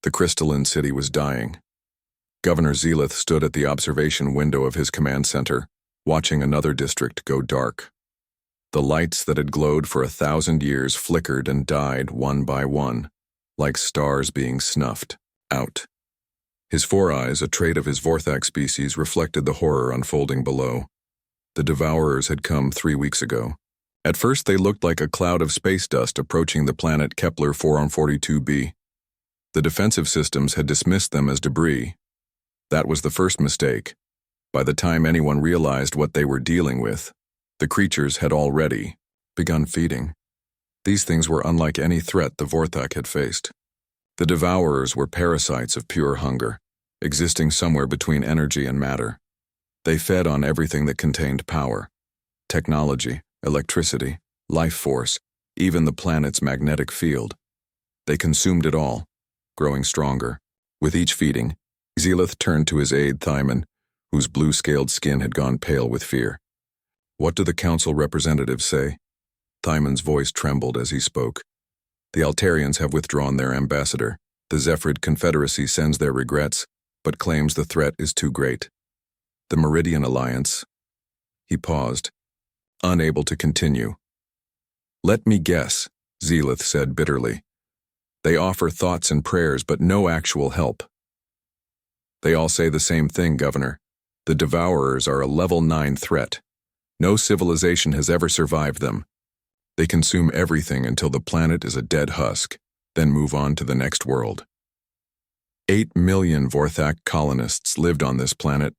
The crystalline city was dying. Governor Zelith stood at the observation window of his command center, watching another district go dark. The lights that had glowed for 1,000 years flickered and died one by one, like stars being snuffed out. His four eyes, a trait of his Vorthak species, reflected the horror unfolding below. The Devourers had come 3 weeks ago. At first they looked like a cloud of space dust approaching the planet Kepler 442b. The defensive systems had dismissed them as debris. That was the first mistake. By the time anyone realized what they were dealing with, the creatures had already begun feeding. These things were unlike any threat the Vorthak had faced. The Devourers were parasites of pure hunger, existing somewhere between energy and matter. They fed on everything that contained power, technology, electricity, life force, even the planet's magnetic field. They consumed it all, growing stronger. With each feeding, Zelith turned to his aide Thyman, whose blue-scaled skin had gone pale with fear. "What do the council representatives say?" Thyman's voice trembled as he spoke. "The Altarians have withdrawn their ambassador. The Zephrid Confederacy sends their regrets, but claims the threat is too great. The Meridian Alliance..." He paused, unable to continue. "Let me guess," Zelith said bitterly. "They offer thoughts and prayers, but no actual help." "They all say the same thing, Governor. The Devourers are a level 9 threat. No civilization has ever survived them. They consume everything until the planet is a dead husk, then move on to the next world." 8 million Vorthak colonists lived on this planet,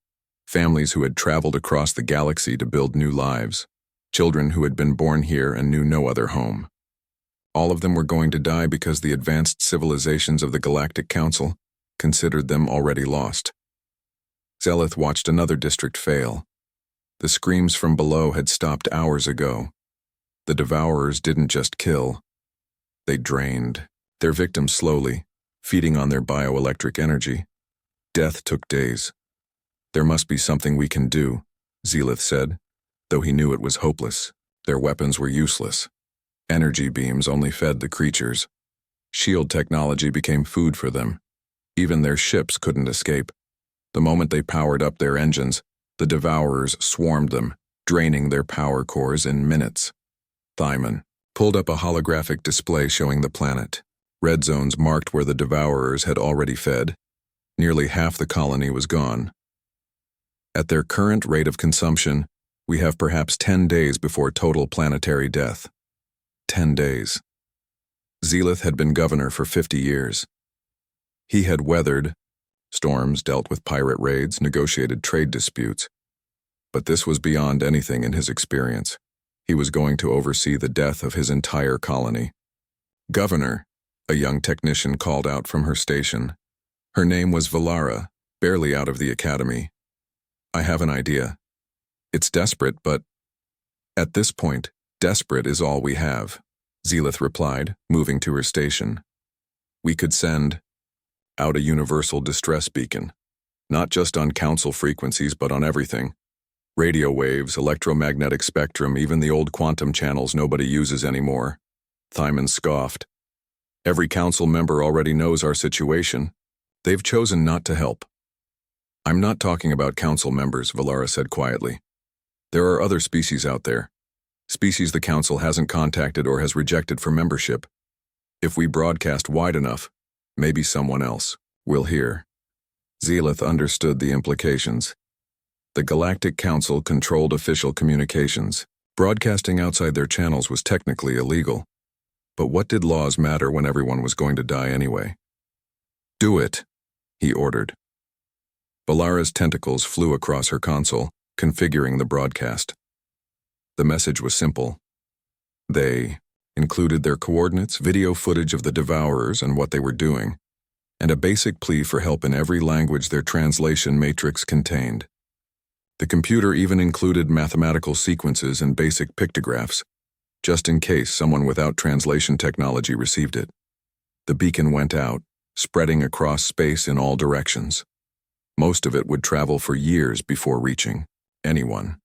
families who had traveled across the galaxy to build new lives, children who had been born here and knew no other home. All of them were going to die because the advanced civilizations of the Galactic Council considered them already lost. Zelith watched another district fail. The screams from below had stopped hours ago. The Devourers didn't just kill. They drained their victims slowly, feeding on their bioelectric energy. Death took days. "There must be something we can do," Zelith said, though he knew it was hopeless. Their weapons were useless. Energy beams only fed the creatures. Shield technology became food for them. Even their ships couldn't escape. The moment they powered up their engines, the Devourers swarmed them, draining their power cores in minutes. Thyman pulled up a holographic display showing the planet. Red zones marked where the Devourers had already fed. Nearly half the colony was gone. "At their current rate of consumption, we have perhaps 10 days before total planetary death." 10 days. Zelith had been governor for 50 years. He had weathered storms, dealt with pirate raids, negotiated trade disputes. But this was beyond anything in his experience. He was going to oversee the death of his entire colony. "Governor," a young technician called out from her station. Her name was Valara, barely out of the academy. "I have an idea. It's desperate, but..." "At this point, desperate is all we have," Zelith replied, moving to her station. "We could send out a universal distress beacon, not just on council frequencies but on everything. Radio waves, electromagnetic spectrum, even the old quantum channels nobody uses anymore." Thyman scoffed. "Every council member already knows our situation. They've chosen not to help." "I'm not talking about council members," Valara said quietly. "There are other species out there. Species the council hasn't contacted or has rejected for membership. If we broadcast wide enough, maybe someone else will hear." Zelith understood the implications. The Galactic Council controlled official communications. Broadcasting outside their channels was technically illegal. But what did laws matter when everyone was going to die anyway? "Do it," he ordered. Valara's tentacles flew across her console, configuring the broadcast. The message was simple. They included their coordinates, video footage of the Devourers and what they were doing, and a basic plea for help in every language their translation matrix contained. The computer even included mathematical sequences and basic pictographs, just in case someone without translation technology received it. The beacon went out, spreading across space in all directions. Most of it would travel for years before reaching anyone.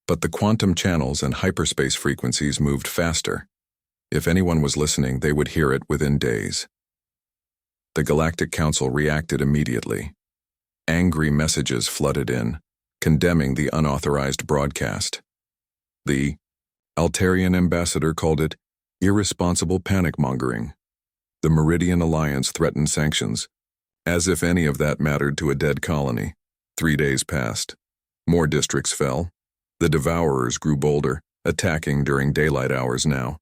But the quantum channels and hyperspace frequencies moved faster. If anyone was listening, they would hear it within days. The Galactic Council reacted immediately. Angry messages flooded in, condemning the unauthorized broadcast. The Altarian ambassador called it irresponsible panic-mongering. The Meridian Alliance threatened sanctions, as if any of that mattered to a dead colony. 3 days passed. More districts fell. The Devourers grew bolder, attacking during daylight hours now.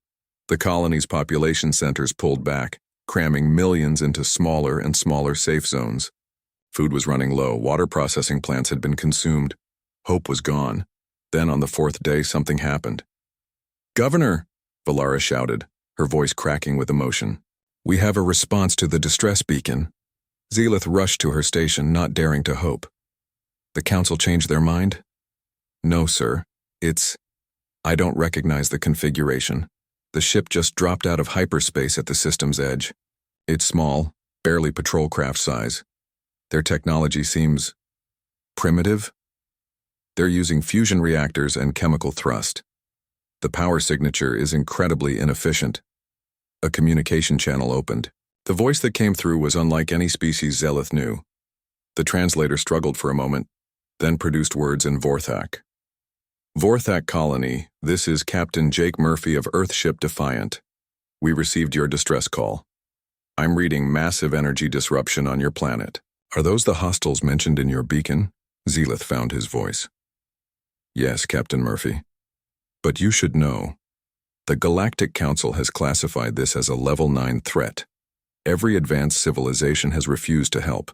The colony's population centers pulled back, cramming millions into smaller and smaller safe zones. Food was running low, water processing plants had been consumed. Hope was gone. Then on the 4th day, something happened. "Governor!" Valara shouted, her voice cracking with emotion. "We have a response to the distress beacon." Zealith rushed to her station, not daring to hope. "The council changed their mind?" "No, sir. I don't recognize the configuration. The ship just dropped out of hyperspace at the system's edge. It's small, barely patrol craft size. Their technology seems primitive. They're using fusion reactors and chemical thrust. The power signature is incredibly inefficient." A communication channel opened. The voice that came through was unlike any species Zelith knew. The translator struggled for a moment, then produced words in Vorthak. "Vorthak Colony, this is Captain Jake Murphy of Earthship Defiant. We received your distress call. I'm reading massive energy disruption on your planet. Are those the hostiles mentioned in your beacon?" Zealith found his voice. "Yes, Captain Murphy. But you should know. The Galactic Council has classified this as a Level 9 threat. Every advanced civilization has refused to help.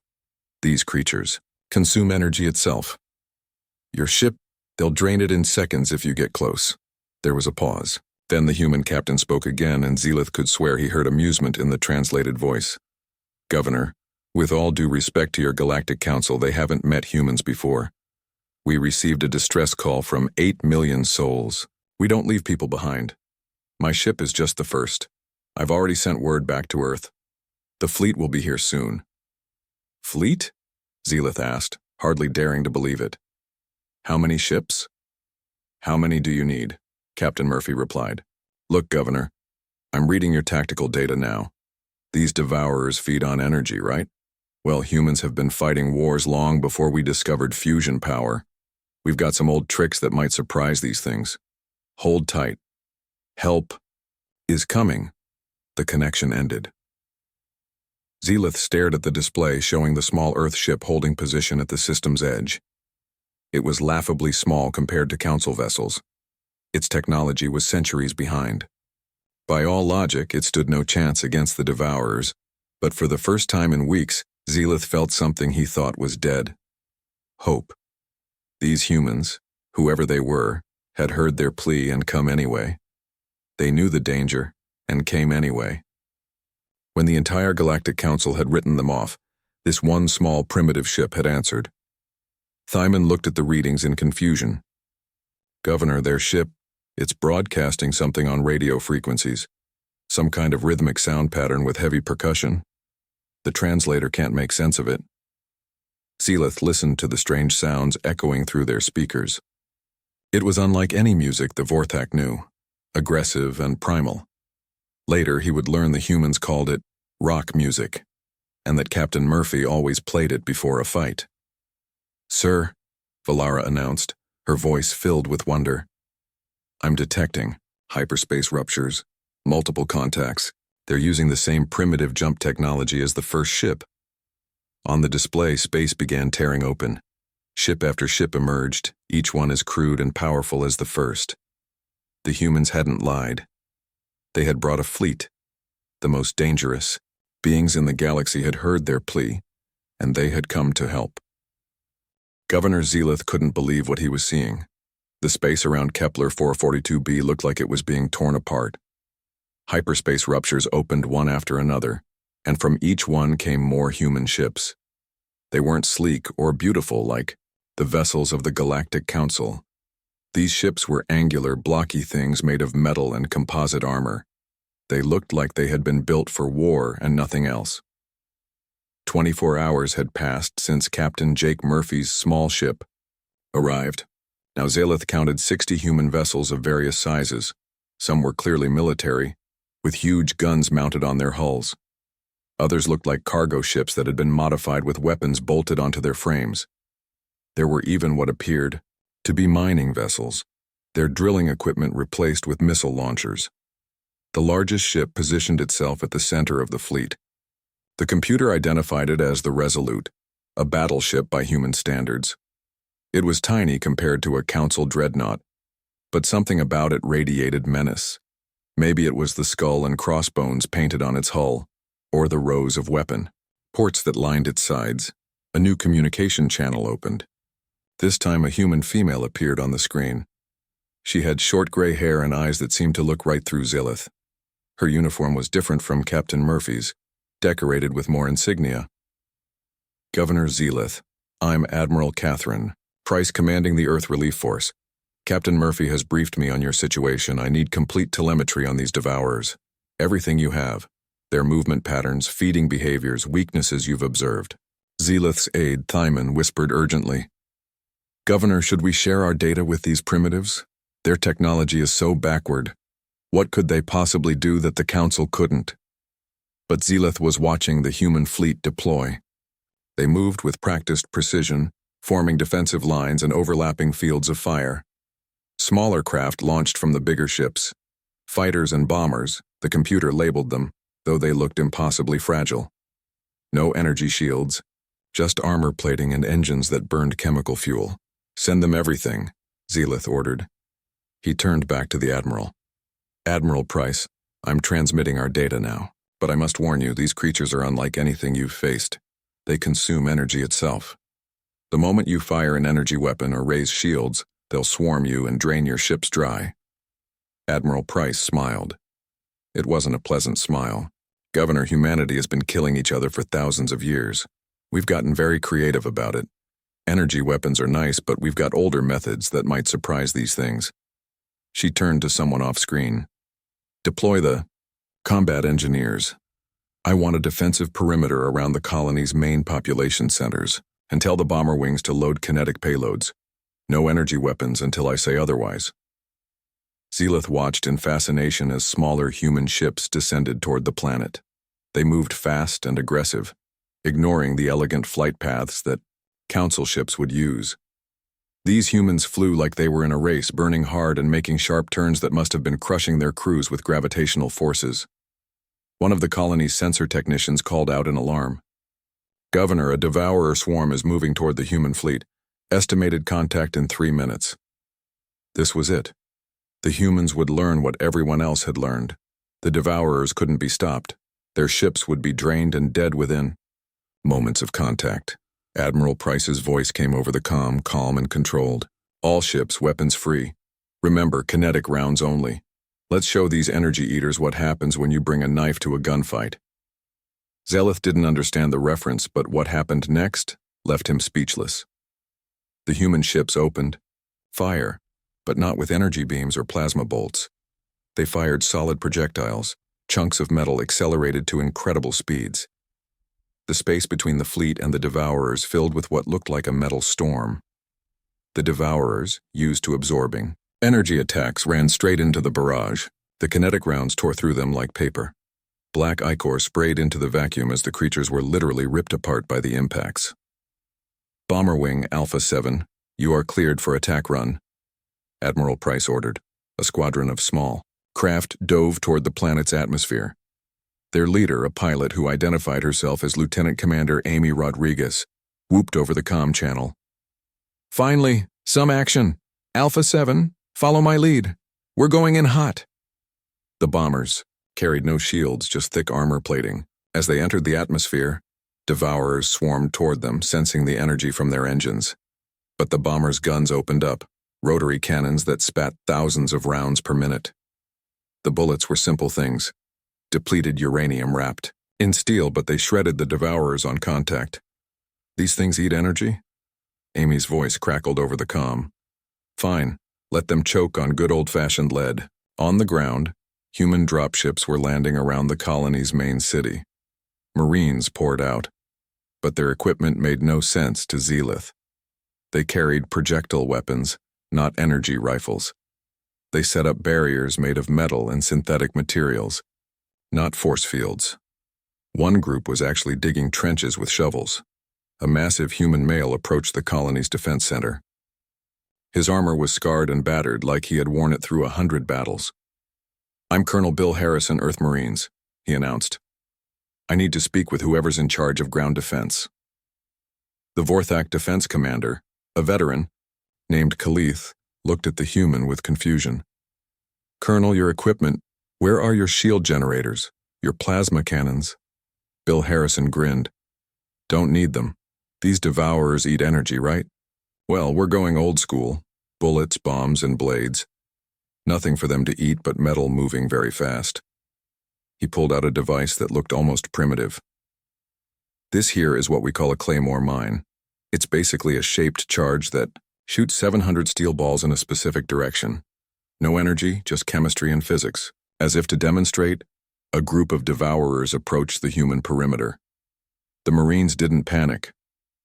These creatures consume energy itself. Your ship, they'll drain it in seconds if you get close." There was a pause. Then the human captain spoke again, and Zealith could swear he heard amusement in the translated voice. "Governor, with all due respect to your Galactic Council, they haven't met humans before. We received a distress call from 8 million souls. We don't leave people behind. My ship is just the first. I've already sent word back to Earth. The fleet will be here soon." "Fleet?" Zealith asked, hardly daring to believe it. "How many ships?" "How many do you need?" Captain Murphy replied. "Look, Governor, I'm reading your tactical data now. These Devourers feed on energy, right? Well, humans have been fighting wars long before we discovered fusion power. We've got some old tricks that might surprise these things. Hold tight. Help is coming." The connection ended. Zealith stared at the display showing the small Earth ship holding position at the system's edge. It was laughably small compared to Council vessels. Its technology was centuries behind. By all logic, it stood no chance against the Devourers, but for the first time in weeks, Zealith felt something he thought was dead. Hope. These humans, whoever they were, had heard their plea and come anyway. They knew the danger, and came anyway. When the entire Galactic Council had written them off, this one small primitive ship had answered. Thyman looked at the readings in confusion. "Governor, their ship, it's broadcasting something on radio frequencies. Some kind of rhythmic sound pattern with heavy percussion. The translator can't make sense of it." Zealith listened to the strange sounds echoing through their speakers. It was unlike any music the Vorthak knew, aggressive and primal. Later, he would learn the humans called it rock music, and that Captain Murphy always played it before a fight. "Sir," Valara announced, her voice filled with wonder. "I'm detecting hyperspace ruptures, multiple contacts. They're using the same primitive jump technology as the first ship." On the display, space began tearing open. Ship after ship emerged, each one as crude and powerful as the first. The humans hadn't lied. They had brought a fleet, the most dangerous. Beings in the galaxy had heard their plea, and they had come to help. Governor Zealith couldn't believe what he was seeing. The space around Kepler 442b looked like it was being torn apart. Hyperspace ruptures opened one after another, and from each one came more human ships. They weren't sleek or beautiful like the vessels of the Galactic Council. These ships were angular, blocky things made of metal and composite armor. They looked like they had been built for war and nothing else. 24 hours had passed since Captain Jake Murphy's small ship arrived. Now Zealith counted 60 human vessels of various sizes. Some were clearly military, with huge guns mounted on their hulls. Others looked like cargo ships that had been modified with weapons bolted onto their frames. There were even what appeared to be mining vessels, their drilling equipment replaced with missile launchers. The largest ship positioned itself at the center of the fleet. The computer identified it as the Resolute, a battleship by human standards. It was tiny compared to a Council dreadnought, but something about it radiated menace. Maybe it was the skull and crossbones painted on its hull, or the rows of weapon ports that lined its sides. A new communication channel opened. This time a human female appeared on the screen. She had short gray hair and eyes that seemed to look right through Zilith. Her uniform was different from Captain Murphy's, decorated with more insignia. Governor Zilith, I'm Admiral Catherine, Price commanding the Earth Relief Force. Captain Murphy has briefed me on your situation. I need complete telemetry on these devourers. Everything you have. Their movement patterns, feeding behaviors, weaknesses you've observed. Zilith's aide, Thyman, whispered urgently. Governor, should we share our data with these primitives? Their technology is so backward. What could they possibly do that the Council couldn't? But Zilith was watching the human fleet deploy. They moved with practiced precision, forming defensive lines and overlapping fields of fire. Smaller craft launched from the bigger ships. Fighters and bombers, the computer labeled them, though they looked impossibly fragile. No energy shields, just armor plating and engines that burned chemical fuel. Send them everything, Zilith ordered. He turned back to the Admiral. Admiral Price, I'm transmitting our data now, but I must warn you, these creatures are unlike anything you've faced. They consume energy itself. The moment you fire an energy weapon or raise shields, they'll swarm you and drain your ships dry. Admiral Price smiled. It wasn't a pleasant smile. Governor, humanity has been killing each other for thousands of years. We've gotten very creative about it. Energy weapons are nice, but we've got older methods that might surprise these things. She turned to someone off-screen. Deploy the combat engineers. I want a defensive perimeter around the colony's main population centers, and tell the bomber wings to load kinetic payloads. No energy weapons until I say otherwise. Zilith watched in fascination as smaller human ships descended toward the planet. They moved fast and aggressive, ignoring the elegant flight paths that Council ships would use. These humans flew like they were in a race, burning hard and making sharp turns that must have been crushing their crews with gravitational forces. One of the colony's sensor technicians called out in alarm. Governor, a devourer swarm is moving toward the human fleet. Estimated contact in 3 minutes. This was it. The humans would learn what everyone else had learned. The devourers couldn't be stopped. Their ships would be drained and dead within moments of contact. Admiral Price's voice came over the comm, calm and controlled. All ships, weapons free. Remember, kinetic rounds only. Let's show these energy eaters what happens when you bring a knife to a gunfight. Zilith didn't understand the reference, but what happened next left him speechless. The human ships opened fire, but not with energy beams or plasma bolts. They fired solid projectiles, chunks of metal accelerated to incredible speeds. The space between the fleet and the devourers filled with what looked like a metal storm. The devourers, used to absorbing energy attacks, ran straight into the barrage. The kinetic rounds tore through them like paper. Black ichor sprayed into the vacuum as the creatures were literally ripped apart by the impacts. Bomber Wing Alpha 7, you are cleared for attack run, Admiral Price ordered. A squadron of small craft dove toward the planet's atmosphere. Their leader, a pilot who identified herself as Lieutenant Commander Amy Rodriguez, whooped over the comm channel. Finally, some action. Alpha 7, follow my lead. We're going in hot. The bombers carried no shields, just thick armor plating. As they entered the atmosphere, devourers swarmed toward them, sensing the energy from their engines. But the bombers' guns opened up, rotary cannons that spat thousands of rounds per minute. The bullets were simple things, depleted uranium wrapped in steel, but they shredded the devourers on contact. These things eat energy? Amy's voice crackled over the comm. Fine, let them choke on good old-fashioned lead. On the ground, human dropships were landing around the colony's main city. Marines poured out, but their equipment made no sense to Zilith. They carried projectile weapons, not energy rifles. They set up barriers made of metal and synthetic materials, not force fields. One group was actually digging trenches with shovels. A massive human male approached the colony's defense center. His armor was scarred and battered like he had worn it through 100 battles. "I'm Colonel Bill Harrison, Earth Marines," he announced. "I need to speak with whoever's in charge of ground defense." The Vorthak defense commander, a veteran, named Khalith, looked at the human with confusion. "Colonel, your equipment, where are your shield generators, your plasma cannons?" Bill Harrison grinned. "Don't need them. These devourers eat energy, right? Well, we're going old school. Bullets, bombs, and blades. Nothing for them to eat but metal moving very fast." He pulled out a device that looked almost primitive. "This here is what we call a claymore mine. It's basically a shaped charge that shoots 700 steel balls in a specific direction. No energy, just chemistry and physics. As if to demonstrate, a group of devourers approached the human perimeter. The Marines didn't panic.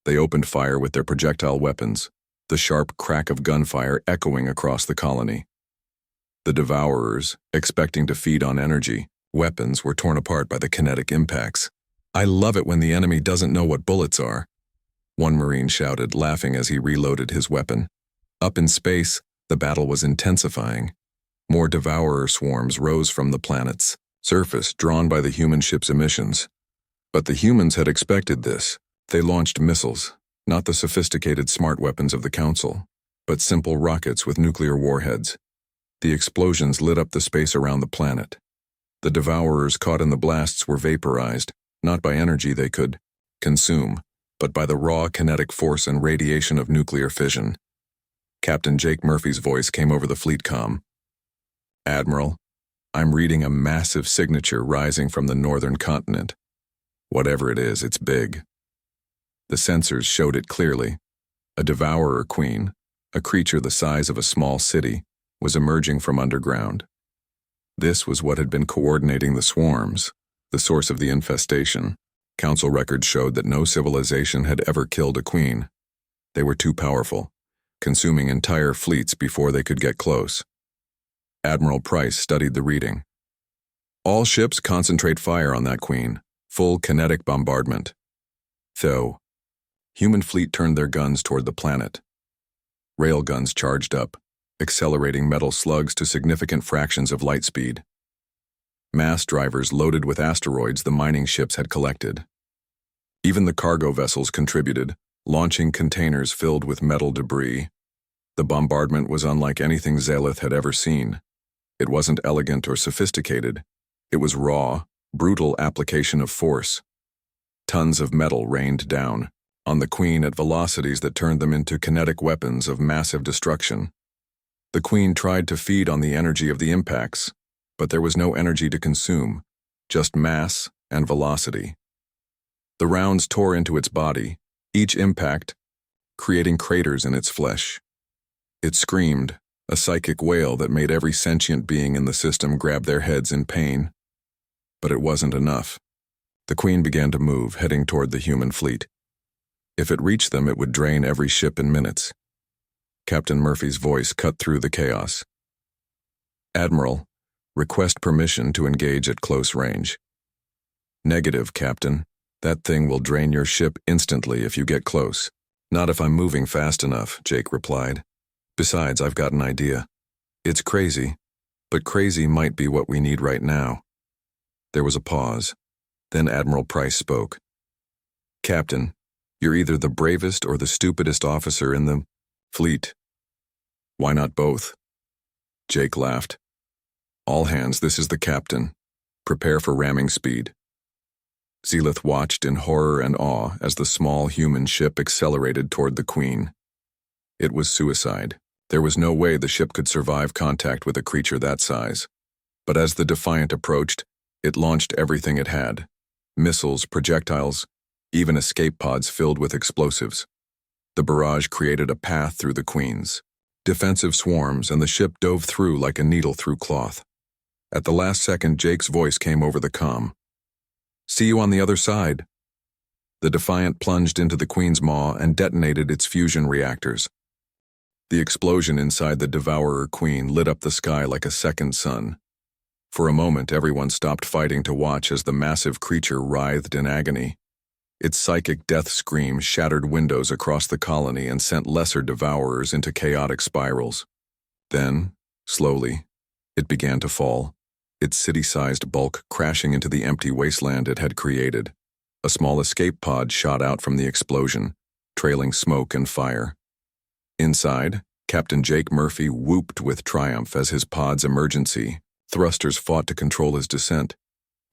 They opened fire with their projectile weapons, the sharp crack of gunfire echoing across the colony. The devourers, expecting to feed on energy, weapons were torn apart by the kinetic impacts. "I love it when the enemy doesn't know what bullets are," one Marine shouted, laughing as he reloaded his weapon. Up in space, the battle was intensifying. More devourer swarms rose from the planet's surface, drawn by the human ship's emissions. But the humans had expected this. They launched missiles, not the sophisticated smart weapons of the Council, but simple rockets with nuclear warheads. The explosions lit up the space around the planet. The devourers caught in the blasts were vaporized, not by energy they could consume, but by the raw kinetic force and radiation of nuclear fission. Captain Jake Murphy's voice came over the fleet comm. "Admiral, I'm reading a massive signature rising from the northern continent. Whatever it is, it's big." The sensors showed it clearly. A devourer queen, a creature the size of a small city, was emerging from underground. This was what had been coordinating the swarms, the source of the infestation. Council records showed that no civilization had ever killed a queen. They were too powerful, consuming entire fleets before they could get close. Admiral Price studied the reading. "All ships concentrate fire on that queen. Full kinetic bombardment." Though, human fleet turned their guns toward the planet. Railguns charged up, accelerating metal slugs to significant fractions of light speed. Mass drivers loaded with asteroids the mining ships had collected. Even the cargo vessels contributed, launching containers filled with metal debris. The bombardment was unlike anything Zalith had ever seen. It wasn't elegant or sophisticated. It was raw, brutal application of force. Tons of metal rained down on the Queen at velocities that turned them into kinetic weapons of massive destruction. The Queen tried to feed on the energy of the impacts, but there was no energy to consume, just mass and velocity. The rounds tore into its body, each impact creating craters in its flesh. It screamed, a psychic wail that made every sentient being in the system grab their heads in pain. But it wasn't enough. The Queen began to move, heading toward the human fleet. If it reached them, it would drain every ship in minutes. Captain Murphy's voice cut through the chaos. "Admiral, request permission to engage at close range." "Negative, Captain. That thing will drain your ship instantly if you get close." "Not if I'm moving fast enough," Jake replied. "Besides, I've got an idea. It's crazy, but crazy might be what we need right now." There was a pause. Then Admiral Price spoke. "Captain, you're either the bravest or the stupidest officer in the fleet." "Why not both?" Jake laughed. "All hands, this is the captain. Prepare for ramming speed." Zelith watched in horror and awe as the small human ship accelerated toward the Queen. It was suicide. There was no way the ship could survive contact with a creature that size. But as the Defiant approached, it launched everything it had. Missiles, projectiles, even escape pods filled with explosives. The barrage created a path through the Queen's defensive swarms, and the ship dove through like a needle through cloth. At the last second, Jake's voice came over the comm. "See you on the other side." The Defiant plunged into the Queen's maw and detonated its fusion reactors. The explosion inside the Devourer Queen lit up the sky like a second sun. For a moment, everyone stopped fighting to watch as the massive creature writhed in agony. Its psychic death scream shattered windows across the colony and sent lesser devourers into chaotic spirals. Then, slowly, it began to fall, its city-sized bulk crashing into the empty wasteland it had created. A small escape pod shot out from the explosion, trailing smoke and fire. Inside, Captain Jake Murphy whooped with triumph as his pod's emergency thrusters fought to control his descent.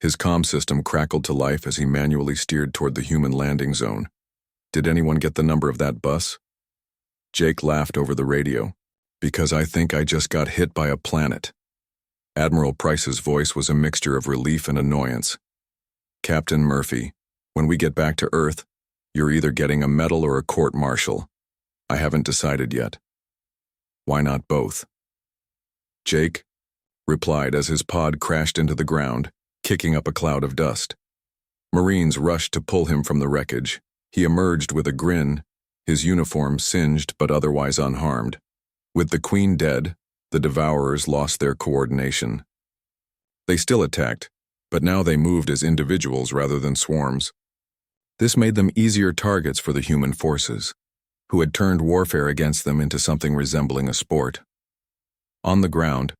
His comm system crackled to life as he manually steered toward the human landing zone. Did anyone get the number of that bus? Jake laughed over the radio. Because I think I just got hit by a planet. Admiral Price's voice was a mixture of relief and annoyance. Captain Murphy, when we get back to Earth, you're either getting a medal or a court-martial. I haven't decided yet. Why not both? Jake replied as his pod crashed into the ground, kicking up a cloud of dust. Marines rushed to pull him from the wreckage. He emerged with a grin, his uniform singed but otherwise unharmed. With the Queen dead, the Devourers lost their coordination. They still attacked, but now they moved as individuals rather than swarms. This made them easier targets for the human forces, who had turned warfare against them into something resembling a sport. On the ground,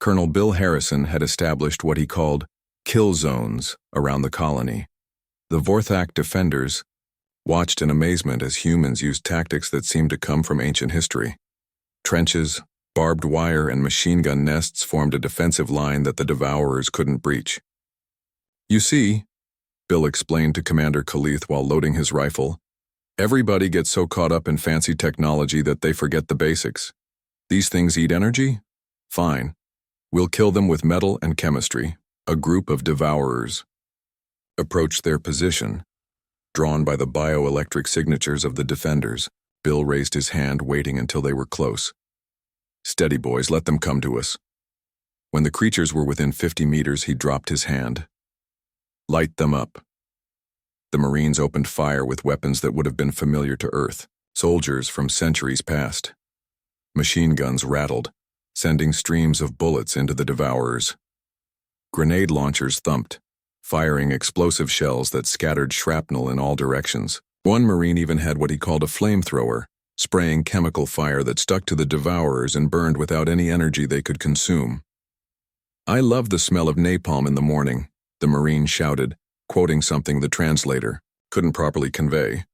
Colonel Bill Harrison had established what he called kill zones around the colony. The Vorthak defenders watched in amazement as humans used tactics that seemed to come from ancient history. Trenches, barbed wire, and machine gun nests formed a defensive line that the Devourers couldn't breach. You see, Bill explained to Commander Khalith while loading his rifle, everybody gets so caught up in fancy technology that they forget the basics. These things eat energy? Fine. We'll kill them with metal and chemistry. A group of Devourers approached their position. Drawn by the bioelectric signatures of the defenders, Bill raised his hand, waiting until they were close. Steady, boys, let them come to us. When the creatures were within 50 meters, he dropped his hand. Light them up. The Marines opened fire with weapons that would have been familiar to Earth, soldiers from centuries past. Machine guns rattled, sending streams of bullets into the Devourers. Grenade launchers thumped, firing explosive shells that scattered shrapnel in all directions. One Marine even had what he called a flamethrower, spraying chemical fire that stuck to the Devourers and burned without any energy they could consume. I love the smell of napalm in the morning, the Marine shouted, quoting something the translator couldn't properly convey.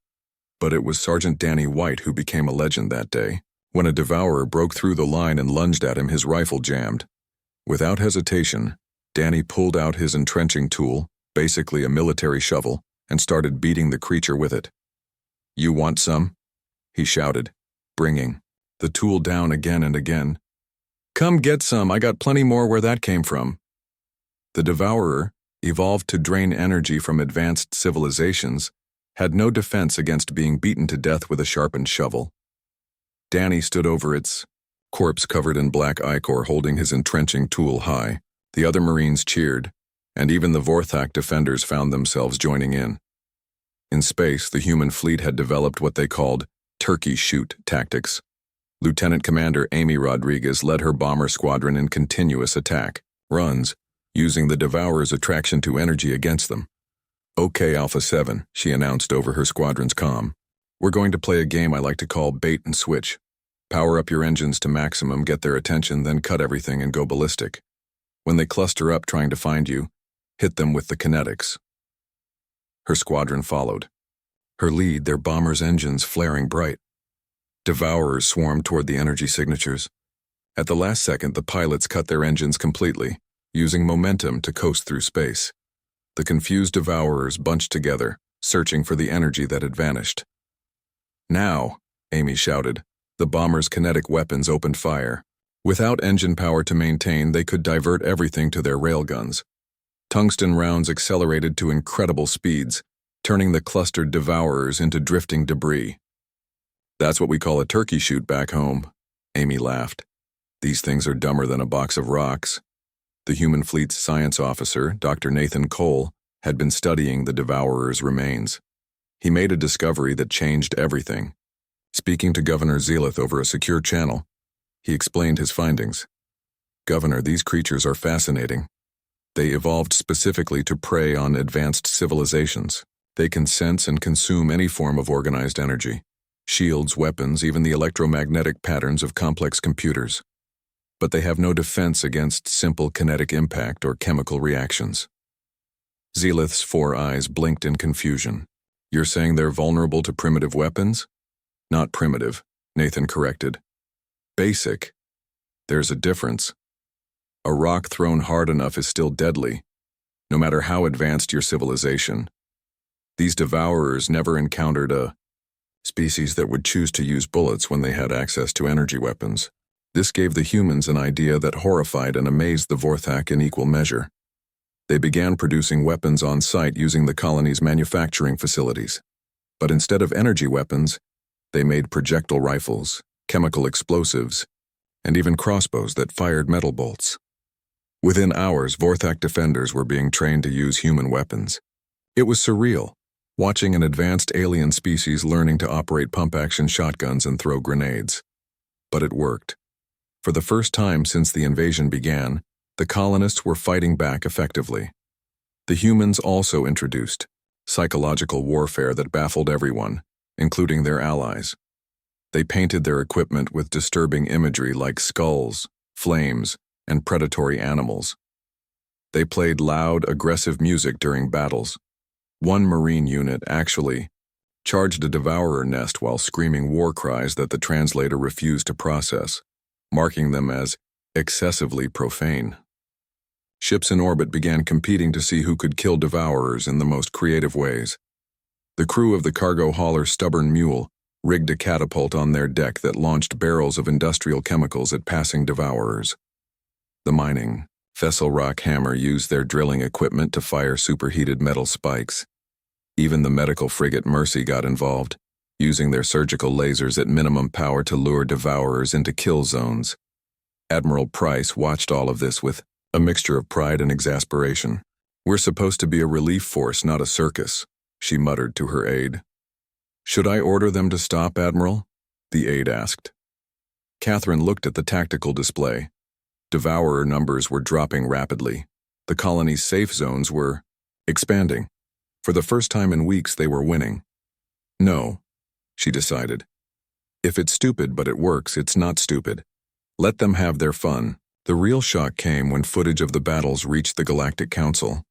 But it was Sergeant Danny White who became a legend that day. When a Devourer broke through the line and lunged at him, his rifle jammed. Without hesitation, Danny pulled out his entrenching tool, basically a military shovel, and started beating the creature with it. You want some? He shouted, bringing the tool down again and again. Come get some, I got plenty more where that came from. The Devourer, evolved to drain energy from advanced civilizations, had no defense against being beaten to death with a sharpened shovel. Danny stood over its corpse covered in black ichor, holding his entrenching tool high. The other Marines cheered, and even the Vorthak defenders found themselves joining in. In space, the human fleet had developed what they called turkey shoot tactics. Lieutenant Commander Amy Rodriguez led her bomber squadron in continuous attack runs, using the Devourer's attraction to energy against them. Okay, Alpha 7, she announced over her squadron's comm. We're going to play a game I like to call bait and switch. Power up your engines to maximum, get their attention, then cut everything and go ballistic. When they cluster up trying to find you, hit them with the kinetics. Her squadron followed. Her lead, their bombers' engines flaring bright. Devourers swarmed toward the energy signatures. At the last second, the pilots cut their engines completely, using momentum to coast through space. The confused Devourers bunched together, searching for the energy that had vanished. Now, Amy shouted. The bombers' kinetic weapons opened fire. Without engine power to maintain, they could divert everything to their railguns. Tungsten rounds accelerated to incredible speeds, turning the clustered Devourers into drifting debris. That's what we call a turkey shoot back home, Amy laughed. These things are dumber than a box of rocks. The human fleet's science officer, Dr. Nathan Cole, had been studying the Devourers' remains. He made a discovery that changed everything. Speaking to Governor Zealoth over a secure channel, he explained his findings. Governor, these creatures are fascinating. They evolved specifically to prey on advanced civilizations. They can sense and consume any form of organized energy. Shields, weapons, even the electromagnetic patterns of complex computers. But they have no defense against simple kinetic impact or chemical reactions. Zealeth's 4 eyes blinked in confusion. You're saying they're vulnerable to primitive weapons? Not primitive, Nathan corrected. Basic. There's a difference. A rock thrown hard enough is still deadly, no matter how advanced your civilization. These devourers never encountered a species that would choose to use bullets when they had access to energy weapons. This gave the humans an idea that horrified and amazed the Vorthak in equal measure. They began producing weapons on site using the colony's manufacturing facilities. But instead of energy weapons, they made projectile rifles, chemical explosives, and even crossbows that fired metal bolts. Within hours, Vorthak defenders were being trained to use human weapons. It was surreal, watching an advanced alien species learning to operate pump-action shotguns and throw grenades. But it worked. For the first time since the invasion began, the colonists were fighting back effectively. The humans also introduced psychological warfare that baffled everyone, including their allies. They painted their equipment with disturbing imagery like skulls, flames, and predatory animals. They played loud, aggressive music during battles. One Marine unit actually charged a devourer nest while screaming war cries that the translator refused to process, marking them as excessively profane. Ships in orbit began competing to see who could kill devourers in the most creative ways. The crew of the cargo hauler Stubborn Mule rigged a catapult on their deck that launched barrels of industrial chemicals at passing devourers. The mining Vessel Rock Hammer used their drilling equipment to fire superheated metal spikes. Even the medical frigate Mercy got involved, using their surgical lasers at minimum power to lure devourers into kill zones. Admiral Price watched all of this with a mixture of pride and exasperation. We're supposed to be a relief force, not a circus, she muttered to her aide. Should I order them to stop, Admiral? The aide asked. Catherine looked at the tactical display. Devourer numbers were dropping rapidly. The colony's safe zones were expanding. For the first time in weeks, they were winning. No, she decided. If it's stupid but it works, it's not stupid. Let them have their fun. The real shock came when footage of the battles reached the Galactic Council.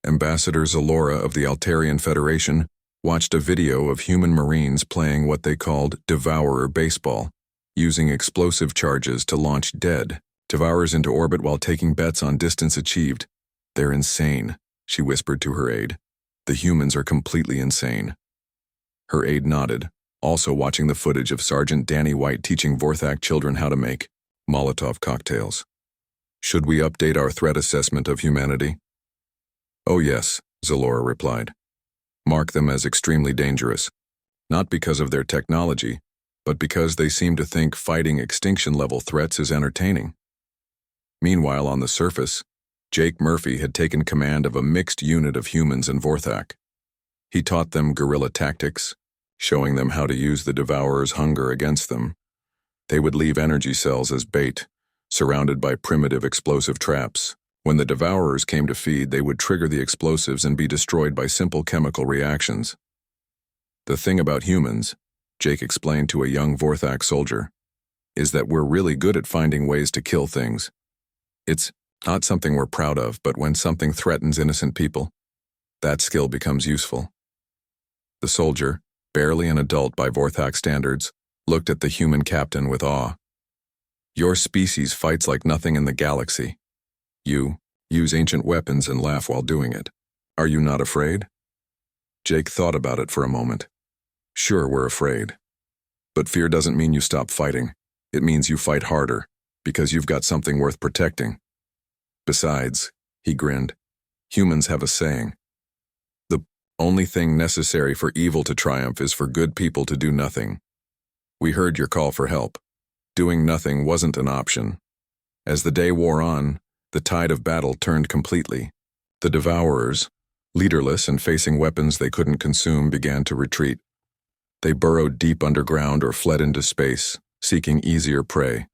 Ambassador Zalora of the Altarian Federation watched a video of human Marines playing what they called Devourer baseball, using explosive charges to launch dead Devourers into orbit while taking bets on distance achieved. They're insane, she whispered to her aide. The humans are completely insane. Her aide nodded, also watching the footage of Sergeant Danny White teaching Vorthak children how to make Molotov cocktails. Should we update our threat assessment of humanity? Oh yes, Zalora replied. Mark them as extremely dangerous, not because of their technology, but because they seem to think fighting extinction-level threats is entertaining. Meanwhile, on the surface, Jake Murphy had taken command of a mixed unit of humans and Vorthak. He taught them guerrilla tactics, showing them how to use the Devourer's hunger against them. They would leave energy cells as bait, surrounded by primitive explosive traps. When the Devourers came to feed, they would trigger the explosives and be destroyed by simple chemical reactions. The thing about humans, Jake explained to a young Vorthak soldier, is that we're really good at finding ways to kill things. It's not something we're proud of, but when something threatens innocent people, that skill becomes useful. The soldier, barely an adult by Vorthak standards, looked at the human captain with awe. Your species fights like nothing in the galaxy. You use ancient weapons and laugh while doing it. Are you not afraid? Jake thought about it for a moment. Sure, we're afraid. But fear doesn't mean you stop fighting. It means you fight harder, because you've got something worth protecting. Besides, he grinned, humans have a saying. The only thing necessary for evil to triumph is for good people to do nothing. We heard your call for help. Doing nothing wasn't an option. As the day wore on, the tide of battle turned completely. The Devourers, leaderless and facing weapons they couldn't consume, began to retreat. They burrowed deep underground or fled into space, seeking easier prey.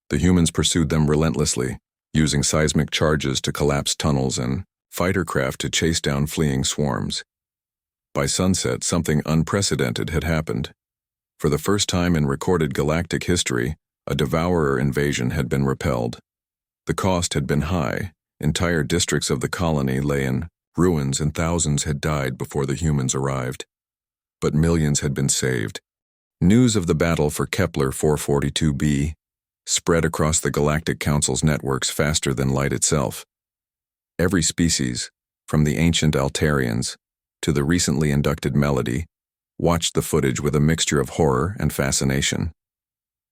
The humans pursued them relentlessly, using seismic charges to collapse tunnels and fighter craft to chase down fleeing swarms. By sunset, something unprecedented had happened. For the first time in recorded galactic history, a devourer invasion had been repelled. The cost had been high. Entire districts of the colony lay in ruins and thousands had died before the humans arrived. But millions had been saved. News of the battle for Kepler 442b spread across the Galactic Council's networks faster than light itself. Every species, from the ancient Altarians to the recently inducted Melody, watched the footage with a mixture of horror and fascination.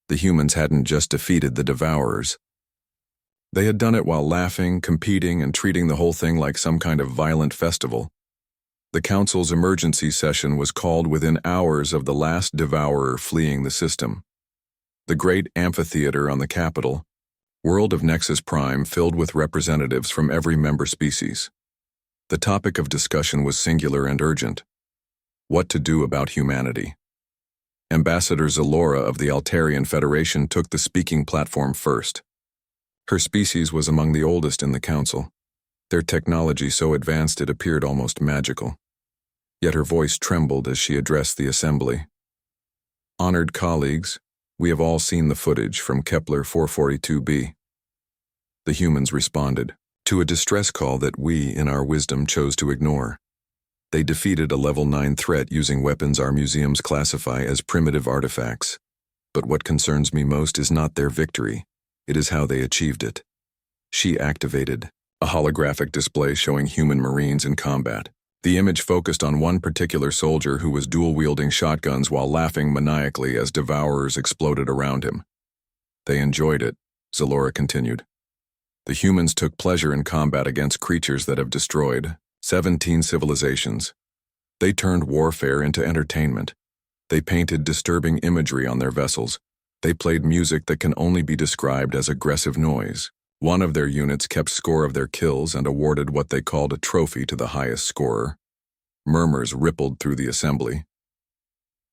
The humans hadn't just defeated the Devourers. They had done it while laughing, competing, and treating the whole thing like some kind of violent festival. The Council's emergency session was called within hours of the last Devourer fleeing the system. The great amphitheater on the capital, world of Nexus Prime, filled with representatives from every member species. The topic of discussion was singular and urgent. What to do about humanity? Ambassador Zalora of the Altarian Federation took the speaking platform first. Her species was among the oldest in the Council, their technology so advanced it appeared almost magical. Yet her voice trembled as she addressed the assembly. Honored colleagues, we have all seen the footage from Kepler 442b. The humans responded to a distress call that we, in our wisdom, chose to ignore. They defeated a level 9 threat using weapons our museums classify as primitive artifacts. But what concerns me most is not their victory. It is how they achieved it. She activated a holographic display showing human Marines in combat. The image focused on one particular soldier who was dual-wielding shotguns while laughing maniacally as Devourers exploded around him. They enjoyed it, Zalora continued. The humans took pleasure in combat against creatures that have destroyed 17 civilizations. They turned warfare into entertainment. They painted disturbing imagery on their vessels. They played music that can only be described as aggressive noise. One of their units kept score of their kills and awarded what they called a trophy to the highest scorer. Murmurs rippled through the assembly.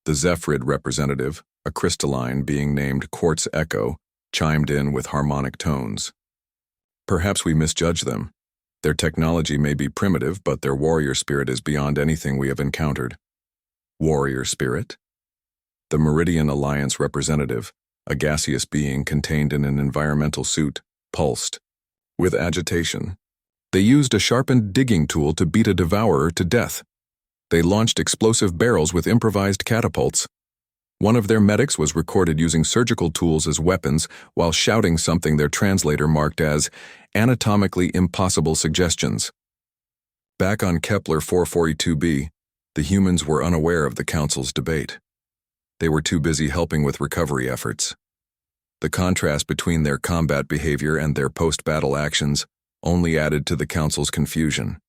The Zephrid representative, a crystalline being named Quartz Echo, chimed in with harmonic tones. Perhaps we misjudge them. Their technology may be primitive, but their warrior spirit is beyond anything we have encountered. Warrior spirit? The Meridian Alliance representative, a gaseous being contained in an environmental suit, pulsed. With agitation. They used a sharpened digging tool to beat a devourer to death. They launched explosive barrels with improvised catapults. One of their medics was recorded using surgical tools as weapons while shouting something their translator marked as anatomically impossible suggestions. Back on Kepler 442b, the humans were unaware of the Council's debate. They were too busy helping with recovery efforts. The contrast between their combat behavior and their post-battle actions only added to the Council's confusion.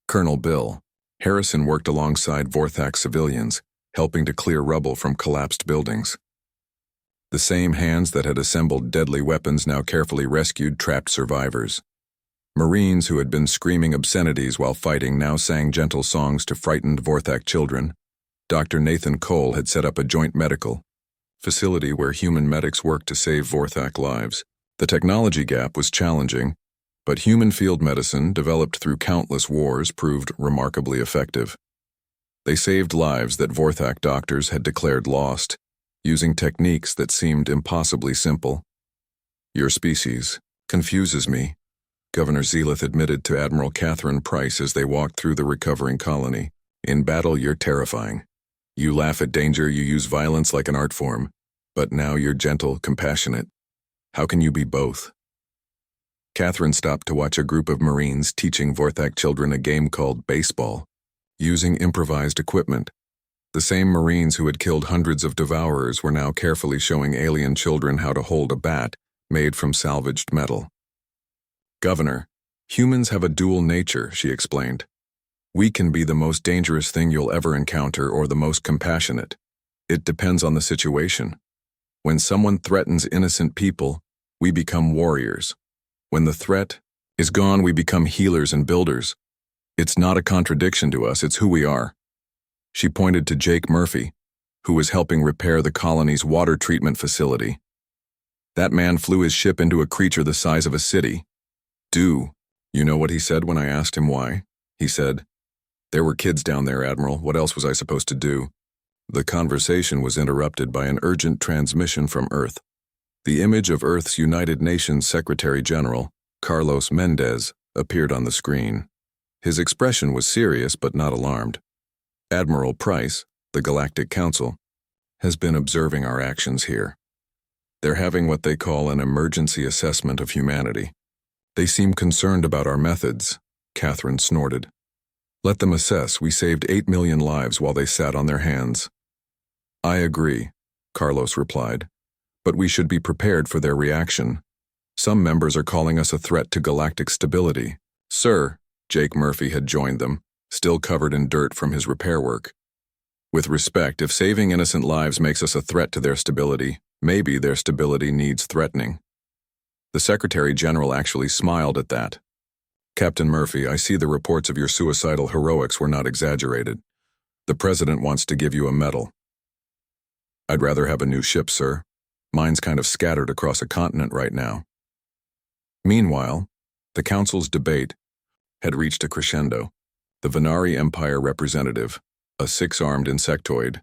Colonel Bill Harrison worked alongside Vorthak civilians, helping to clear rubble from collapsed buildings. The same hands that had assembled deadly weapons now carefully rescued trapped survivors. Marines who had been screaming obscenities while fighting now sang gentle songs to frightened Vorthak children. Dr. Nathan Cole had set up a joint medical facility where human medics worked to save Vorthak lives. The technology gap was challenging, but human field medicine, developed through countless wars, proved remarkably effective. They saved lives that Vorthak doctors had declared lost, using techniques that seemed impossibly simple. Your species confuses me, Governor Zealeth admitted to Admiral Catherine Price as they walked through the recovering colony. In battle, you're terrifying. You laugh at danger, you use violence like an art form, but now you're gentle, compassionate. How can you be both? Catherine stopped to watch a group of Marines teaching Vorthak children a game called baseball, using improvised equipment. The same Marines who had killed hundreds of Devourers were now carefully showing alien children how to hold a bat made from salvaged metal. Governor, humans have a dual nature, she explained. We can be the most dangerous thing you'll ever encounter or the most compassionate. It depends on the situation. When someone threatens innocent people, we become warriors. When the threat is gone, we become healers and builders. It's not a contradiction to us, it's who we are. She pointed to Jake Murphy, who was helping repair the colony's water treatment facility. That man flew his ship into a creature the size of a city. Do. You know what he said when I asked him why? He said, "There were kids down there, Admiral. What else was I supposed to do?" The conversation was interrupted by an urgent transmission from Earth. The image of Earth's United Nations Secretary General, Carlos Mendez, appeared on the screen. His expression was serious but not alarmed. "Admiral Price, the Galactic Council, has been observing our actions here. They're having what they call an emergency assessment of humanity. They seem concerned about our methods," Catherine snorted. "Let them assess. We saved 8 million lives while they sat on their hands." "I agree," Carlos replied, "but we should be prepared for their reaction. Some members are calling us a threat to galactic stability." "Sir," Jake Murphy had joined them, still covered in dirt from his repair work. "With respect, if saving innocent lives makes us a threat to their stability, maybe their stability needs threatening." The Secretary General actually smiled at that. "Captain Murphy, I see the reports of your suicidal heroics were not exaggerated. The President wants to give you a medal." "I'd rather have a new ship, sir. Mine's kind of scattered across a continent right now." Meanwhile, the Council's debate had reached a crescendo. The Venari Empire representative, a 6-armed insectoid,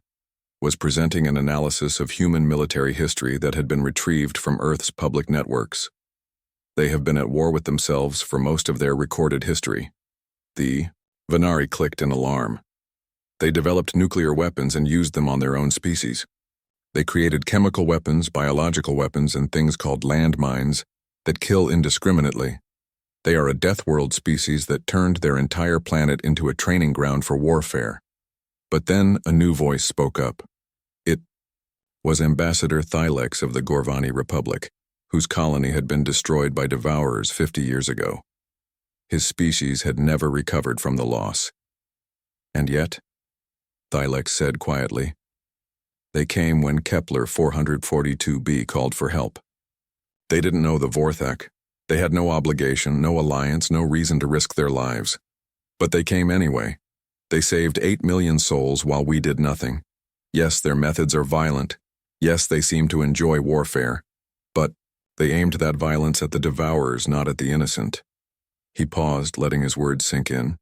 was presenting an analysis of human military history that had been retrieved from Earth's public networks. They have been at war with themselves for most of their recorded history. The Venari clicked in alarm. They developed nuclear weapons and used them on their own species. They created chemical weapons, biological weapons, and things called landmines that kill indiscriminately. They are a death world species that turned their entire planet into a training ground for warfare. But then a new voice spoke up. It was Ambassador Thylex of the Gorvani Republic, whose colony had been destroyed by devourers 50 years ago. His species had never recovered from the loss. And yet, Thylex said quietly, they came when Kepler 442b called for help. They didn't know the Vorthak. They had no obligation, no alliance, no reason to risk their lives. But they came anyway. They saved 8 million souls while we did nothing. Yes, their methods are violent. Yes, they seem to enjoy warfare. But they aimed that violence at the devourers, not at the innocent. He paused, letting his words sink in.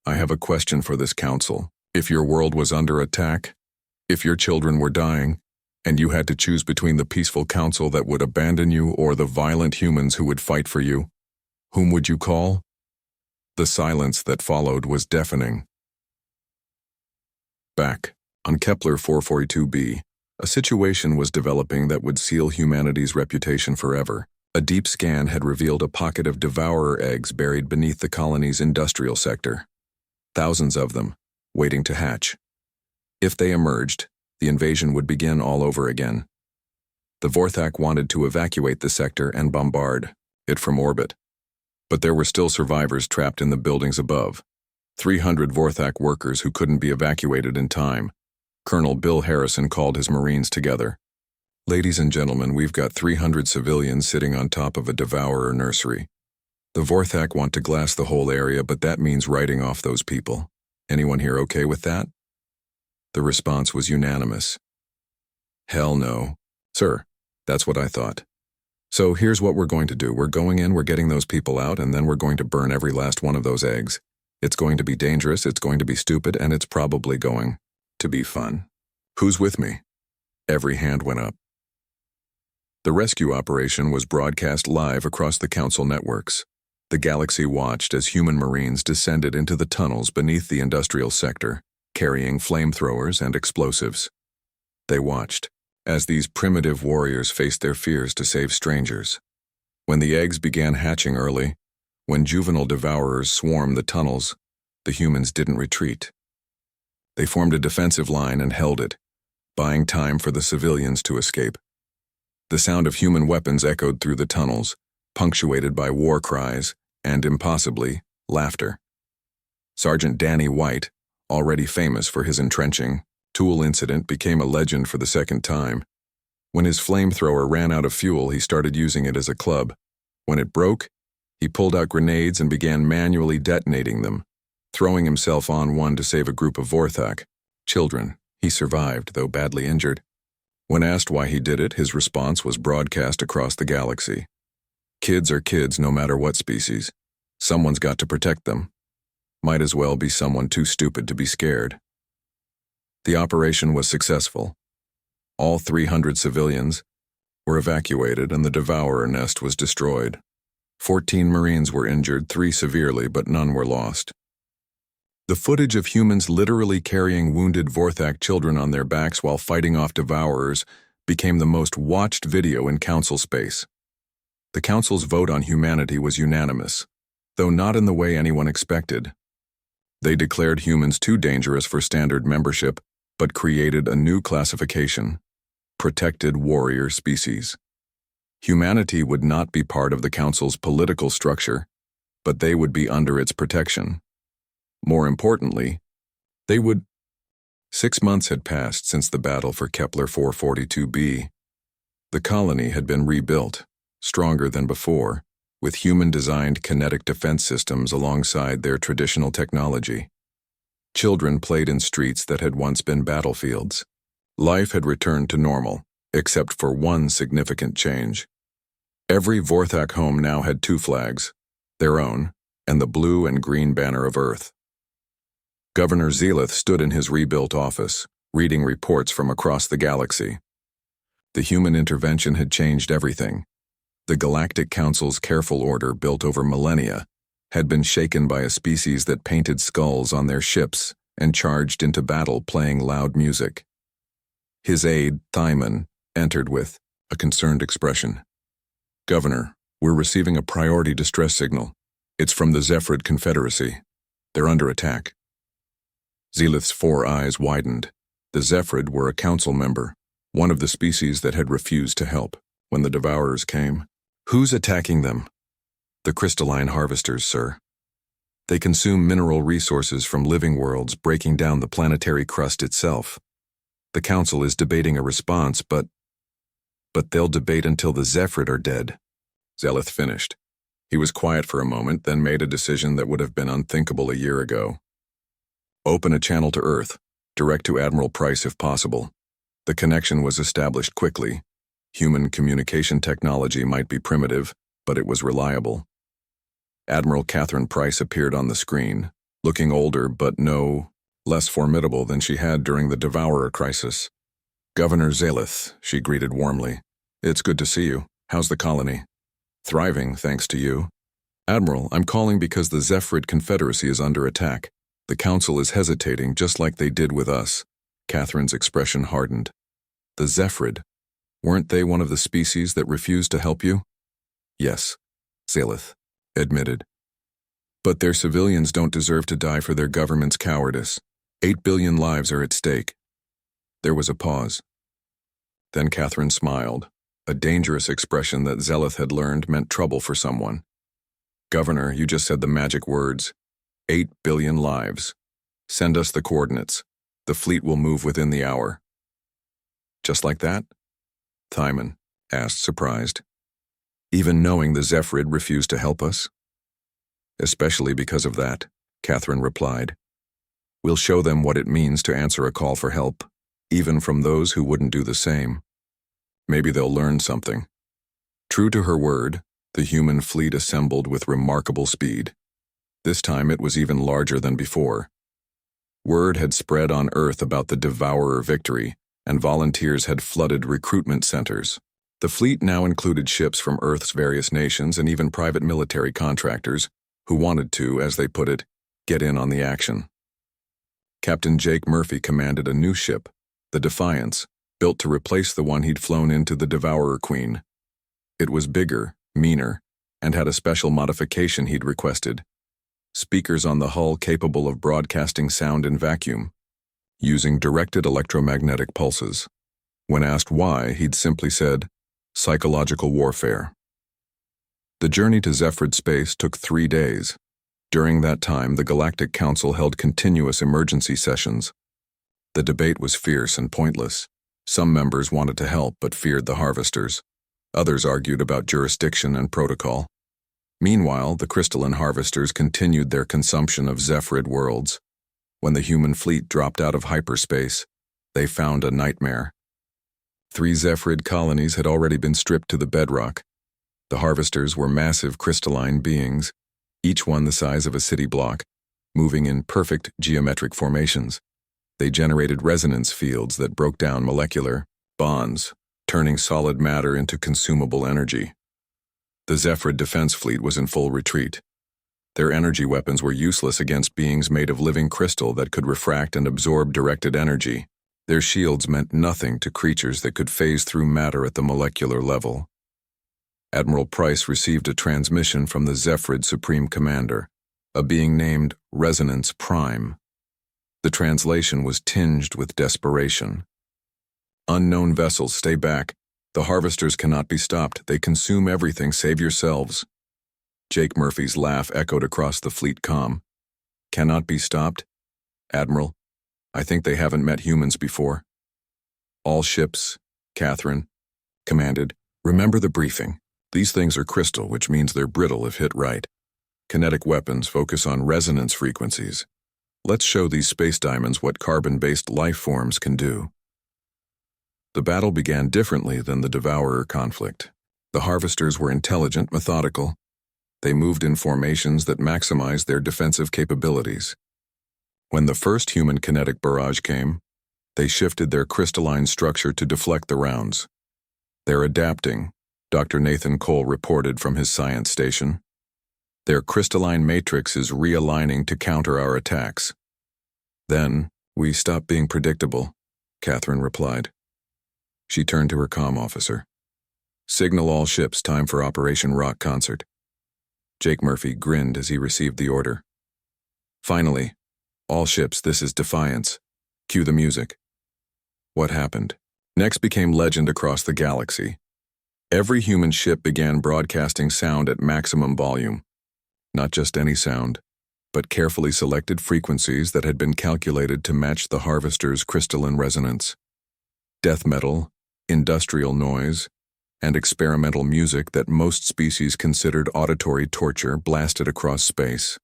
I have a question for this council. If your world was under attack, if your children were dying, and you had to choose between the peaceful council that would abandon you or the violent humans who would fight for you, whom would you call? The silence that followed was deafening. Back on Kepler 442b, a situation was developing that would seal humanity's reputation forever. A deep scan had revealed a pocket of devourer eggs buried beneath the colony's industrial sector. Thousands of them, waiting to hatch. If they emerged, the invasion would begin all over again. The Vorthak wanted to evacuate the sector and bombard it from orbit. But there were still survivors trapped in the buildings above. 300 Vorthak workers who couldn't be evacuated in time. Colonel Bill Harrison called his Marines together. Ladies and gentlemen, we've got 300 civilians sitting on top of a devourer nursery. The Vorthak want to glass the whole area, but that means writing off those people. Anyone here okay with that? The response was unanimous. Hell no. Sir, that's what I thought. So here's what we're going to do. We're going in, we're getting those people out, and then we're going to burn every last one of those eggs. It's going to be dangerous, it's going to be stupid, and it's probably going to be fun. Who's with me? Every hand went up. The rescue operation was broadcast live across the council networks. The galaxy watched as human Marines descended into the tunnels beneath the industrial sector, carrying flamethrowers and explosives. They watched as these primitive warriors faced their fears to save strangers. When the eggs began hatching early, when juvenile devourers swarmed the tunnels, the humans didn't retreat. They formed a defensive line and held it, buying time for the civilians to escape. The sound of human weapons echoed through the tunnels, punctuated by war cries and, impossibly, laughter. Sergeant Danny White, already famous for his entrenching tool incident, became a legend for the second time. When his flamethrower ran out of fuel, he started using it as a club. When it broke, he pulled out grenades and began manually detonating them, throwing himself on one to save a group of Vorthak children. He survived, though badly injured. When asked why he did it, his response was broadcast across the galaxy. Kids are kids no matter what species. Someone's got to protect them. Might as well be someone too stupid to be scared. The operation was successful. All 300 civilians were evacuated and the Devourer nest was destroyed. 14 Marines were injured, 3 severely, but none were lost. The footage of humans literally carrying wounded Vorthak children on their backs while fighting off Devourers became the most watched video in Council space. The Council's vote on humanity was unanimous, though not in the way anyone expected. They declared humans too dangerous for standard membership, but created a new classification: protected warrior species. Humanity would not be part of the Council's political structure, but they would be under its protection. More importantly, they would... 6 months had passed since the battle for Kepler 442b. The colony had been rebuilt, stronger than before, with human-designed kinetic defense systems alongside their traditional technology. Children played in streets that had once been battlefields. Life had returned to normal, except for one significant change. Every Vorthak home now had 2 flags, their own, and the blue and green banner of Earth. Governor Zelith stood in his rebuilt office, reading reports from across the galaxy. The human intervention had changed everything. The Galactic Council's careful order, built over millennia, had been shaken by a species that painted skulls on their ships and charged into battle playing loud music. His aide, Thyman, entered with a concerned expression. "Governor, we're receiving a priority distress signal. It's from the Zephrid Confederacy. They're under attack." Zelith's 4 eyes widened. The Zephrid were a council member, one of the species that had refused to help when the Devourers came. "Who's attacking them?" "The crystalline harvesters, sir. They consume mineral resources from living worlds, breaking down the planetary crust itself. The council is debating a response, but they'll debate until the Zephrid are dead." Zelith finished. He was quiet for a moment, then made a decision that would have been unthinkable a year ago. "Open a channel to Earth, direct to Admiral Price if possible." The connection was established quickly. Human communication technology might be primitive, but it was reliable. Admiral Catherine Price appeared on the screen, looking older but no less formidable than she had during the Devourer crisis. "Governor Zelith," she greeted warmly. "It's good to see you. How's the colony?" "Thriving, thanks to you." "Admiral, I'm calling because the Zephrid Confederacy is under attack. The Council is hesitating, just like they did with us." Catherine's expression hardened. "The Zephrid? Weren't they one of the species that refused to help you?" "Yes," Zelith admitted. "But their civilians don't deserve to die for their government's cowardice. 8 billion lives are at stake." There was a pause. Then Catherine smiled, a dangerous expression that Zelith had learned meant trouble for someone. "Governor, you just said the magic words. 8 billion lives. Send us the coordinates. The fleet will move within the hour." "Just like that?" Thyman asked, surprised. "Even knowing the Zephrid refused to help us?" "Especially because of that," Catherine replied. "We'll show them what it means to answer a call for help, even from those who wouldn't do the same. Maybe they'll learn something." True to her word, the human fleet assembled with remarkable speed. This time it was even larger than before. Word had spread on Earth about the Devourer victory, and volunteers had flooded recruitment centers. The fleet now included ships from Earth's various nations and even private military contractors who wanted to, as they put it, get in on the action. Captain Jake Murphy commanded a new ship, the Defiance, built to replace the one he'd flown into the Devourer Queen. It was bigger, meaner, and had a special modification he'd requested: speakers on the hull capable of broadcasting sound in vacuum, using directed electromagnetic pulses. When asked why, he'd simply said, "Psychological warfare." The journey to Zephrid space took 3 days. During that time, the Galactic Council held continuous emergency sessions. The debate was fierce and pointless. Some members wanted to help but feared the harvesters. Others argued about jurisdiction and protocol. Meanwhile, the crystalline harvesters continued their consumption of Zephrid worlds. When the human fleet dropped out of hyperspace, they found a nightmare. 3 Zephrid colonies had already been stripped to the bedrock. The harvesters were massive crystalline beings, each one the size of a city block, moving in perfect geometric formations. They generated resonance fields that broke down molecular bonds, turning solid matter into consumable energy. The Zephrid defense fleet was in full retreat. Their energy weapons were useless against beings made of living crystal that could refract and absorb directed energy. Their shields meant nothing to creatures that could phase through matter at the molecular level. Admiral Price received a transmission from the Zephrid Supreme Commander, a being named Resonance Prime. The translation was tinged with desperation. "Unknown vessels, stay back. The harvesters cannot be stopped. They consume everything, save yourselves." Jake Murphy's laugh echoed across the fleet comm. "Cannot be stopped? Admiral, I think they haven't met humans before." "All ships," Catherine commanded. "Remember the briefing. These things are crystal, which means they're brittle if hit right. Kinetic weapons focus on resonance frequencies. Let's show these space diamonds what carbon-based life forms can do." The battle began differently than the Devourer conflict. The harvesters were intelligent, methodical. They moved in formations that maximized their defensive capabilities. When the first human kinetic barrage came, they shifted their crystalline structure to deflect the rounds. "They're adapting," Dr. Nathan Cole reported from his science station. "Their crystalline matrix is realigning to counter our attacks." "Then, we stop being predictable," Catherine replied. She turned to her comm officer. "Signal all ships, time for Operation Rock Concert." Jake Murphy grinned as he received the order. "Finally, all ships, this is Defiance. Cue the music." What happened? Next became legend across the galaxy. Every human ship began broadcasting sound at maximum volume. Not just any sound, but carefully selected frequencies that had been calculated to match the harvester's crystalline resonance. Death metal, industrial noise, and experimental music that most species considered auditory torture blasted across space.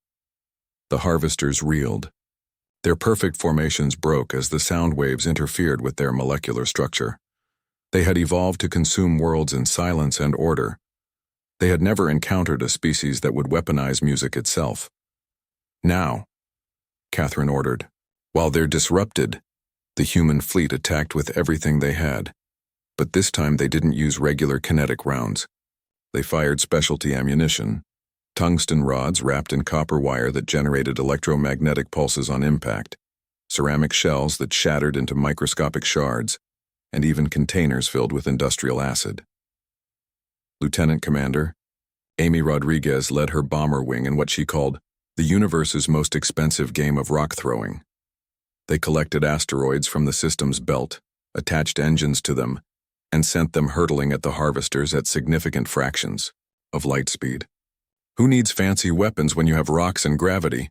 The harvesters reeled. Their perfect formations broke as the sound waves interfered with their molecular structure. They had evolved to consume worlds in silence and order. They had never encountered a species that would weaponize music itself. "Now," Catherine ordered. While they're disrupted, the human fleet attacked with everything they had. But this time they didn't use regular kinetic rounds. They fired specialty ammunition, tungsten rods wrapped in copper wire that generated electromagnetic pulses on impact, ceramic shells that shattered into microscopic shards, and even containers filled with industrial acid. Lieutenant Commander Amy Rodriguez led her bomber wing in what she called the universe's most expensive game of rock throwing. They collected asteroids from the system's belt, attached engines to them, and sent them hurtling at the harvesters at significant fractions of light speed. "Who needs fancy weapons when you have rocks and gravity?"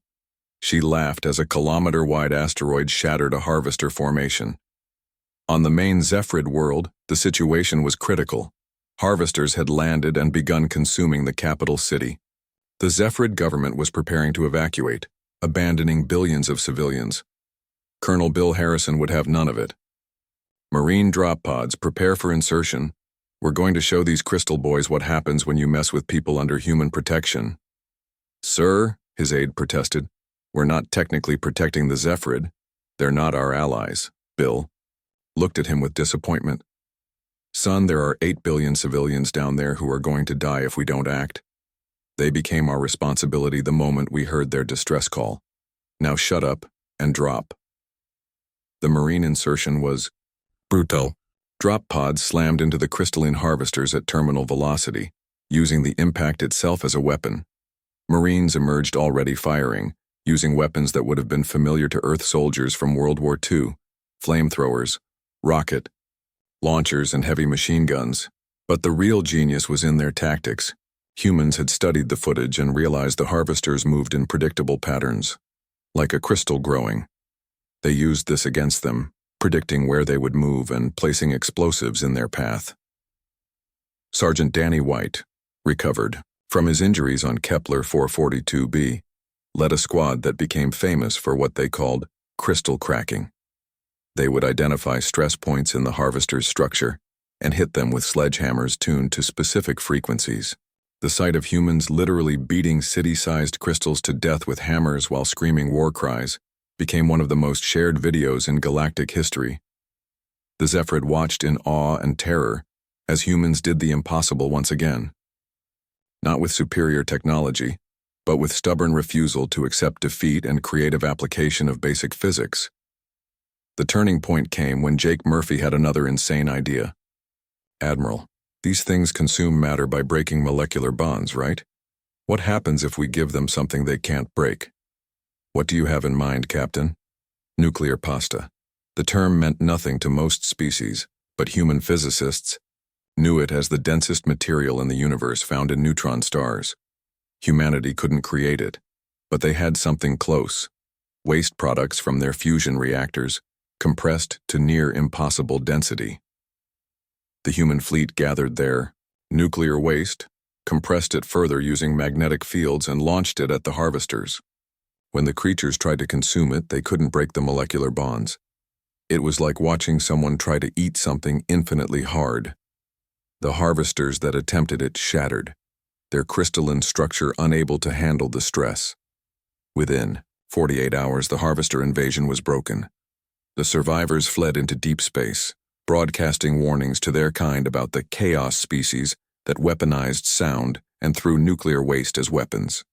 She laughed as a kilometer-wide asteroid shattered a harvester formation. On the main Zephrid world, the situation was critical. Harvesters had landed and begun consuming the capital city. The Zephrid government was preparing to evacuate, abandoning billions of civilians. Colonel Bill Harrison would have none of it. "Marine drop pods, prepare for insertion. We're going to show these crystal boys what happens when you mess with people under human protection." "Sir," his aide protested, "we're not technically protecting the Zephrid. They're not our allies." Bill looked at him with disappointment. "Son, there are 8 billion civilians down there who are going to die if we don't act. They became our responsibility the moment we heard their distress call. Now shut up and drop." The Marine insertion was brutal. Drop pods slammed into the crystalline harvesters at terminal velocity, using the impact itself as a weapon. Marines emerged already firing, using weapons that would have been familiar to Earth soldiers from World War II, flamethrowers, rocket launchers, and heavy machine guns. But the real genius was in their tactics. Humans had studied the footage and realized the harvesters moved in predictable patterns, like a crystal growing. They used this against them, predicting where they would move and placing explosives in their path. Sergeant Danny White, recovered from his injuries on Kepler 442b, led a squad that became famous for what they called crystal cracking. They would identify stress points in the harvester's structure, and hit them with sledgehammers tuned to specific frequencies. The sight of humans literally beating city-sized crystals to death with hammers while screaming war cries became one of the most shared videos in galactic history. The Zephrid watched in awe and terror as humans did the impossible once again. Not with superior technology, but with stubborn refusal to accept defeat and creative application of basic physics. The turning point came when Jake Murphy had another insane idea. "Admiral, these things consume matter by breaking molecular bonds, right? What happens if we give them something they can't break?" "What do you have in mind, Captain?" "Nuclear pasta." The term meant nothing to most species, but human physicists knew it as the densest material in the universe found in neutron stars. Humanity couldn't create it, but they had something close: waste products from their fusion reactors, compressed to near impossible density. The human fleet gathered their nuclear waste, compressed it further using magnetic fields, and launched it at the harvesters. When the creatures tried to consume it, they couldn't break the molecular bonds. It was like watching someone try to eat something infinitely hard. The harvesters that attempted it shattered, their crystalline structure unable to handle the stress. Within 48 hours, the harvester invasion was broken. The survivors fled into deep space, broadcasting warnings to their kind about the chaos species that weaponized sound and threw nuclear waste as weapons.